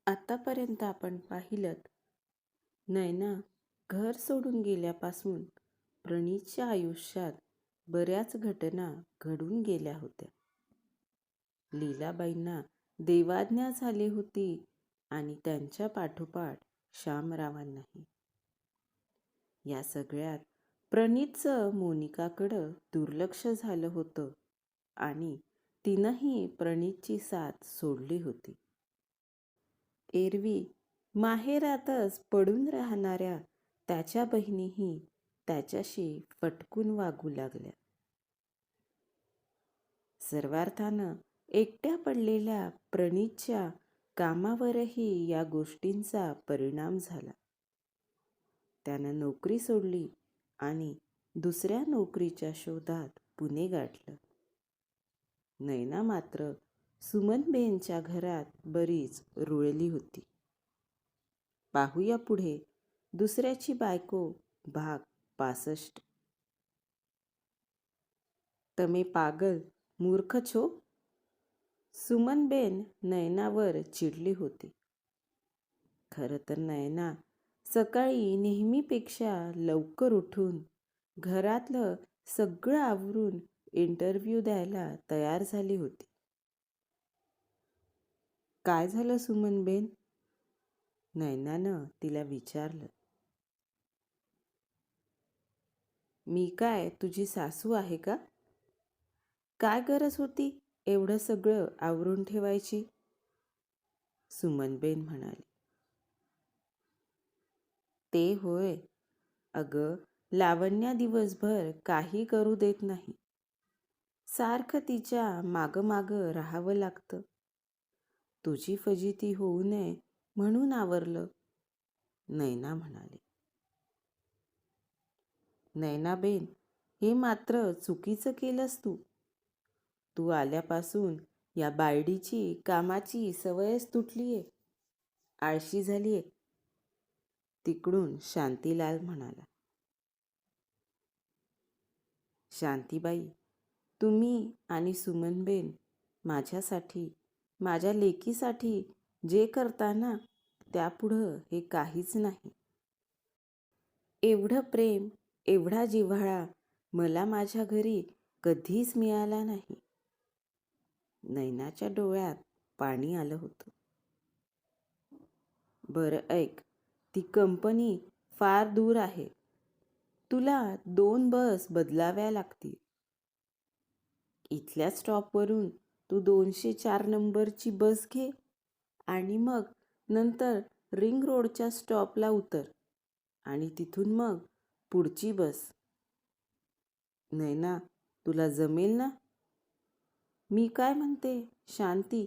आतापर्यंत आपण पाहिलं, नैना घर सोडून गेल्यापासून प्रणीतच्या आयुष्यात बऱ्याच घटना घडून गेल्या होत्या. लीलाबाईंना देवाज्ञा झाली होती आणि त्यांच्या पाठोपाठ शामरावांनाही. या सगळ्यात प्रणीतचं मोनिकाकडं दुर्लक्ष झालं होतं आणि तिनंही प्रणीतची साथ सोडली होती. एरवी माहेरातच पडून राहणाऱ्या त्याच्या बहिणीही त्याच्याशी फटकून वागू लागल्या. सर्वार्थानं एकट्या पडलेल्या प्रणीतच्या कामावरही या गोष्टींचा परिणाम झाला. त्यानं नोकरी सोडली आणि दुसऱ्या नोकरीच्या शोधात पुणे गाठलं. नैना मात्र सुमनबेनच्या घरात बरीच रुळली होती. पाहूया पुढे दुसऱ्याची बायको भाग 65. तमे पागल मूर्ख छो. सुमनबेन नैनावर चिडली होती. खरं तर नैना सकाळी नेहमीपेक्षा लवकर उठून घरातलं सगळं आवरून इंटरव्ह्यू द्यायला तयार झाली होती. काय झालं सुमनबेन? नैनानं तिला विचारलं. मी काय तुझी सासू आहे का? काय गरज होती एवढं सगळं आवरून ठेवायची? सुमनबेन म्हणाली. ते होय. अगं, लावण्या दिवसभर काही करू देत नाही. सारखं तिच्या मागं मागं राहावं लागतं. तुझी फजिती होऊ नये म्हणून आवरलं, नैना म्हणाली. नैनाबेन, हे मात्र चुकीचं केलंस तू. तू आल्यापासून या बायडीची कामाची सवयच तुटलीये, आळशी झालीये. तिकडून शांतीलाल म्हणाला. शांतीबाई, तुम्ही आणि सुमनबेन माझ्यासाठी, माझ्या लेकीसाठी जे करता ना, त्यापुढं हे काहीच नाही. एवढं प्रेम, एवढा जिव्हाळा मला माझ्या घरी कधीच मिळाला नाही. नैनाच्या डोळ्यात पाणी आलं होतं. बरं ऐक, ती कंपनी फार दूर आहे. तुला 2 बस बदलाव्या लागतील. इथल्या स्टॉपवरून तू 204 नंबरची बस घे आणि मग नंतर रिंग रोडच्या स्टॉपला उतर आणि तिथून मग पुढची बस. नैना, तुला जमेल ना? मी काय म्हणते शांती,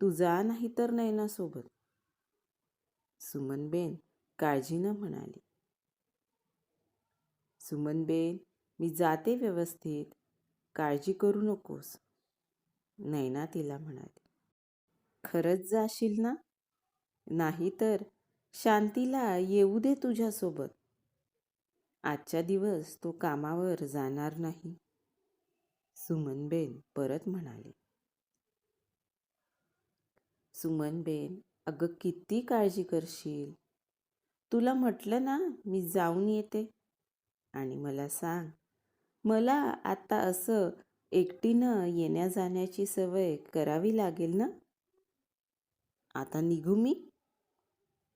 तू जा नाही तर नैनासोबत, सुमनबेन काळजीनं म्हणाली. सुमनबेन, मी जाते व्यवस्थित, काळजी करू नकोस, नैना तिला म्हणाली. खरंच जाशील ना? नाही तर शांतीला येऊ दे तुझ्यासोबत. आजच्या दिवस तो कामावर जाणार नाही, सुमनबेन परत म्हणाली. सुमनबेन, अगं किती काळजी करशील. तुला म्हटलं ना मी जाऊन येते. आणि मला सांग, मला आता असं एकटीनं येण्या जाण्याची सवय करावी लागेल ना? आता निघू मी,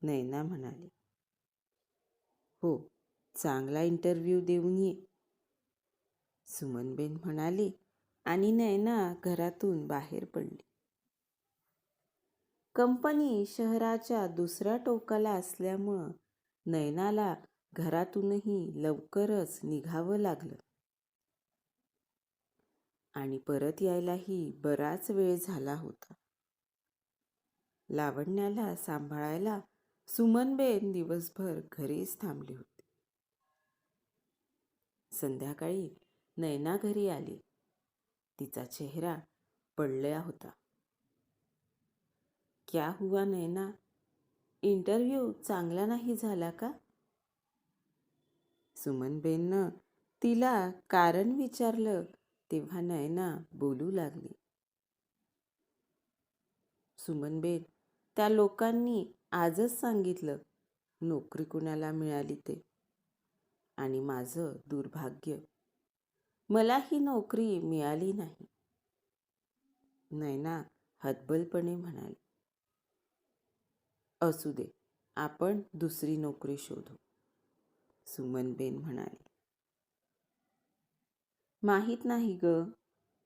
नैना म्हणाली. हो, चांगला इंटरव्ह्यू देऊन ये, सुमनबेन म्हणाली आणि नैना घरातून बाहेर पडली. कंपनी शहराच्या दुसऱ्या टोकाला असल्यामुळं नैनाला घरातूनही लवकरच निघावं लागलं आणि परत यायलाही बराच वेळ झाला होता. लावण्याला सांभाळायला सुमनबेन दिवसभर घरीच थांबली होती. संध्याकाळी नैना घरी आली. तिचा चेहरा पडला होता. क्या हुआ नैना? इंटरव्ह्यू चांगला नाही झाला का? सुमनबेननं तिला कारण विचारलं तेव्हा नैना बोलू लागली. सुमनबेन, त्या लोकांनी आजच सांगितलं नोकरी कुणाला मिळाली ते. आणि माझं दुर्भाग्य, मला ही नोकरी मिळाली नाही. नैना हतबलपणे म्हणाली. असू दे, आपण दुसरी नोकरी शोधू, सुमनबेन म्हणाली. माहीत नाही ग,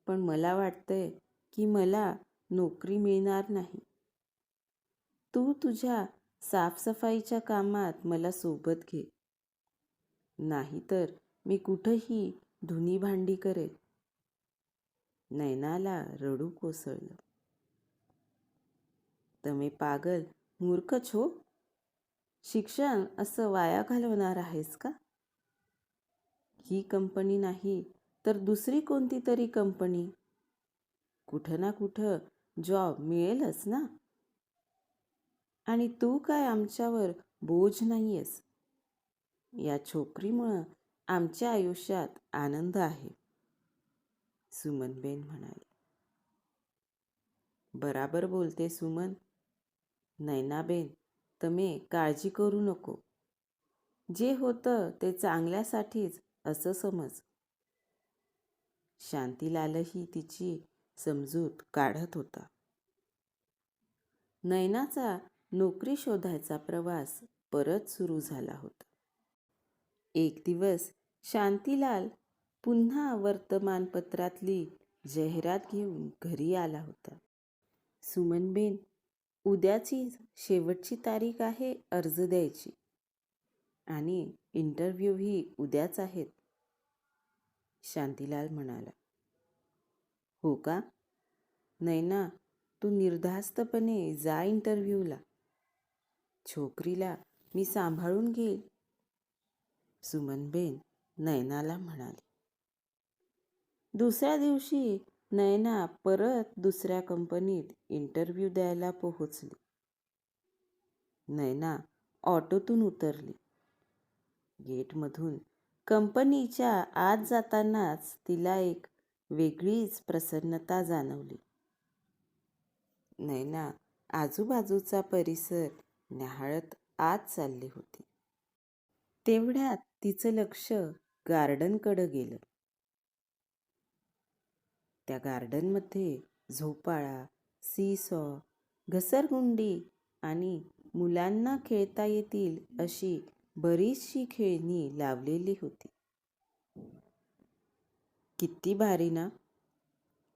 पण मला वाटतंय की मला नोकरी मिळणार नाही. तू तुझ्या साफसफाईच्या कामात मला सोबत घे, नाहीतर मी कुठंही धुणी भांडी करेल. नैनाला रडू कोसळलं. तमे पागल मूर्ख छो, शिक्षण असं वाया घालवणार आहेस का? ही कंपनी नाही तर दुसरी कोणती तरी कंपनी, कुठं ना कुठं जॉब मिळेलच ना. आणि तू काय आमच्यावर बोज नाहीयेस. या छोकरीमुळं आमच्या आयुष्यात आनंद आहे, सुमनबेन म्हणाली. बराबर बोलते सुमन. नैनाबेन, तमे काळजी करू नको. जे होतं ते चांगल्यासाठीच असं समज. शांतीलालही तिची समजूत काढत होता. नैनाचा नोकरी शोधायचा प्रवास परत सुरू झाला होता. एक दिवस शांतीलाल पुन्हा वर्तमानपत्रातली जाहिरात घेऊन घरी आला होता. सुमनबेन, उद्याची शेवटची तारीख आहे अर्ज द्यायची आणि इंटरव्ह्यूही उद्याच आहेत, शांतीलाल म्हणाला. हो का? नैना, तू निर्धास्तपणे जा इंटरव्ह्यूला. छोकरीला मी सांभाळून घेईल, सुमनबेन नैनाला म्हणाली. दुसऱ्या दिवशी नैना परत दुसऱ्या कंपनीत इंटरव्ह्यू द्यायला पोहोचली. नैना ऑटोतून उतरली. गेटमधून कंपनीच्या आत जातानाच तिला एक वेगळीच प्रसन्नता जाणवली. नैना आजूबाजूचा परिसर न्याहाळत आत चालली होती. तेवढ्यात तिचं लक्ष गार्डनकडं गेलं. त्या गार्डनमध्ये झोपाळा, सीसॉ, घसरगुंडी आणि मुलांना खेळता येतील अशी बरीचशी खेळणी लावलेली होती. किती भारी ना.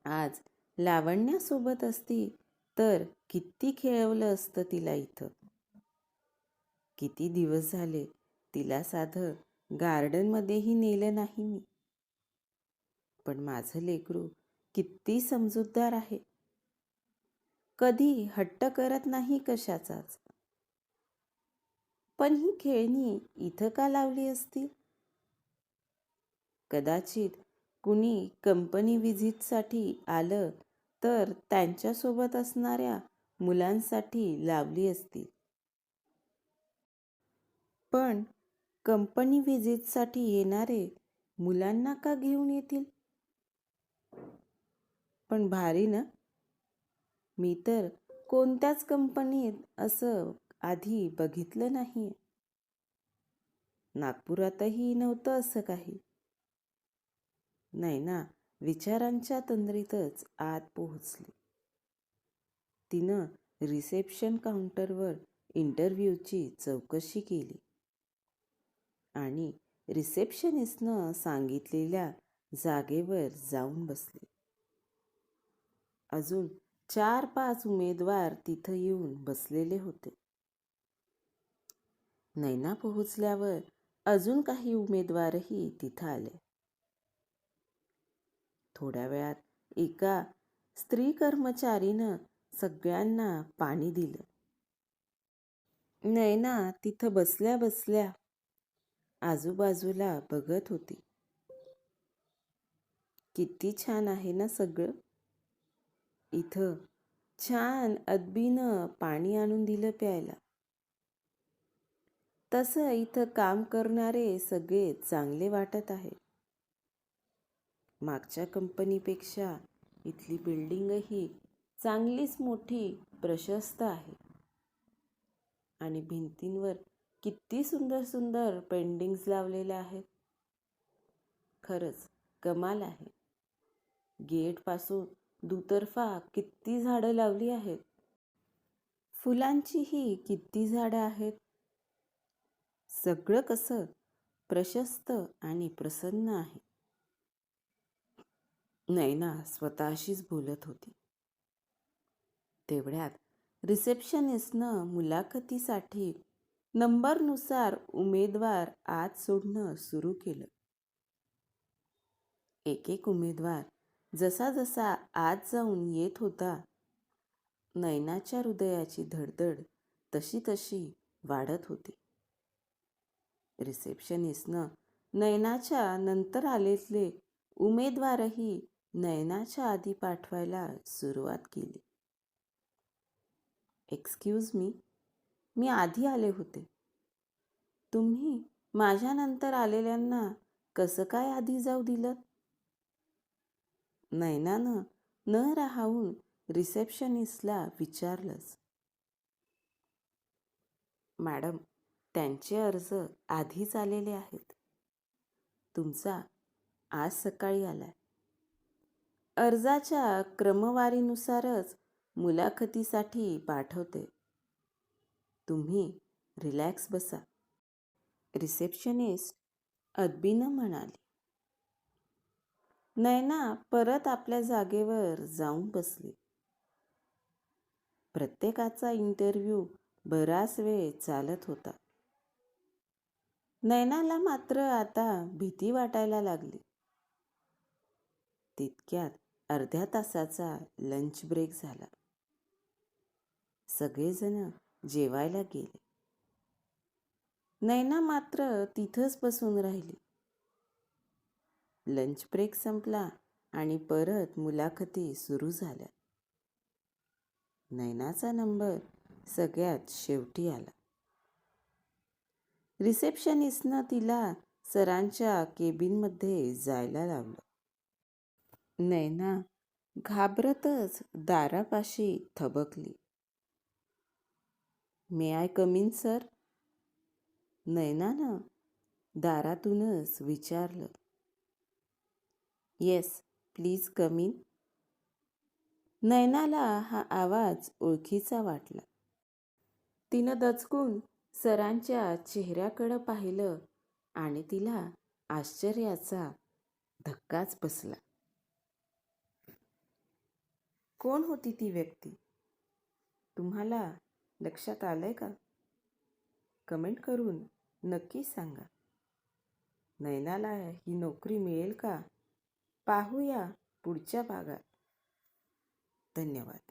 आज लावण्यासोबत असती तर किती खेळवलं असतं तिला इथं. किती दिवस झाले तिला साधं गार्डनमध्येही नेलं नाही मी. पण माझं लेकरू किती समजूतदार आहे. कधी हट्ट करत नाही कशाचाच. पण ही खेळणी इथं का लावली असतील? कदाचित कुणी कंपनी व्हिजिटसाठी आलं तर त्यांच्यासोबत असणाऱ्या मुलांसाठी लावली असतील. पण कंपनी व्हिजिटसाठी येणारे मुलांना का घेऊन येतील? पण भारी ना. मी तर कोणत्याच कंपनीत असं आधी बघितलं नाही. नागपुरातही नव्हतं असं काही. नैना विचारांच्या तंद्रीतच आत पोहोचली. तिनं रिसेप्शन काउंटरवर इंटरव्ह्यूची चौकशी केली आणि रिसेप्शनिस्टनं सांगितलेल्या जागेवर जाऊन बसली. अजून 4-5 उमेदवार तिथं येऊन बसलेले होते. नैना पोहोचल्यावर अजून काही उमेदवारही तिथं आले. थोड्या वेळात एका स्त्री कर्मचारीनं सगळ्यांना पाणी दिलं. नैना तिथं बसल्या बसल्या आजूबाजूला बघत होती. किती छान आहे ना सगळं. इथं छान अदबीनं पाणी आणून दिलं प्यायला. तसं इथं काम करणारे सगळे चांगले वाटत आहे. मागच्या कंपनीपेक्षा इथली बिल्डिंगही चांगलीच मोठी प्रशस्त आहे. आणि भिंतींवर किती सुंदर सुंदर पेंटिंग्स लावलेल्या आहेत. खरंच कमाल आहे. गेटपासून दुतर्फा किती झाडं लावली आहेत. फुलांचीही किती झाडं आहेत. सगळं कसं प्रशस्त आणि प्रसन्न आहे. नैना स्वतःशीच बोलत होती. तेवढ्यात रिसेप्शनिस्टनं मुलाखतीसाठी नंबरनुसार उमेदवार आत सोडणं सुरू केलं. एक एक उमेदवार जसा जसा आत जाऊन येत होता, नैनाच्या हृदयाची धडधड तशी तशी वाढत होती. रिसेप्शनिस्टनं नैनाच्या नंतर आलेले उमेदवारही नैनाच्या आधी पाठवायला सुरुवात केली. एक्सक्यूज मी आधी आले होते. तुम्ही माझ्यानंतर आलेल्यांना कसं काय आधी जाऊ दिलं? नैनानं न राहावून रिसेप्शनिस्टला विचारलंच. मॅडम, त्यांचे अर्ज आधीच आलेले आहेत. तुमचा आज सकाळी आलाय. अर्जाच्या क्रमवारीनुसारच मुलाखतीसाठी पाठवते. तुम्ही रिलॅक्स बसा, रिसेप्शनिस्ट अदबीनं म्हणाली. नैना परत आपल्या जागेवर जाऊन बसली. प्रत्येकाचा इंटरव्ह्यू बराच वेळ चालत होता. नैनाला मात्र आता भीती वाटायला लागली. तितक्यात अर्ध्या तासाचा लंच ब्रेक झाला. सगळेजण जेवायला गेले. नैना मात्र तिथंच बसून राहिली. लंच ब्रेक संपला आणि परत मुलाखती सुरू झाल्या. नैनाचा नंबर सगळ्यात शेवटी आला. रिसेप्शनिस्टनं तिला सरांच्या केबिनमध्ये जायला लावलं. नैना घाबरतच दारापाशी थबकली. May I come in sir? नैनानं दारातूनच विचारलं. Yes, please come in. नैनाला हा आवाज ओळखीचा वाटला. तिनं दचकून सरांच्या चेहऱ्याकडं पाहिलं आणि तिला आश्चर्याचा धक्काच बसला. कोण होती ती व्यक्ती? तुम्हाला लक्षात आलंय का? कमेंट करून नक्की सांगा. नैनाला ही नोकरी मिळेल का? पाहूया पुढच्या भागात. धन्यवाद.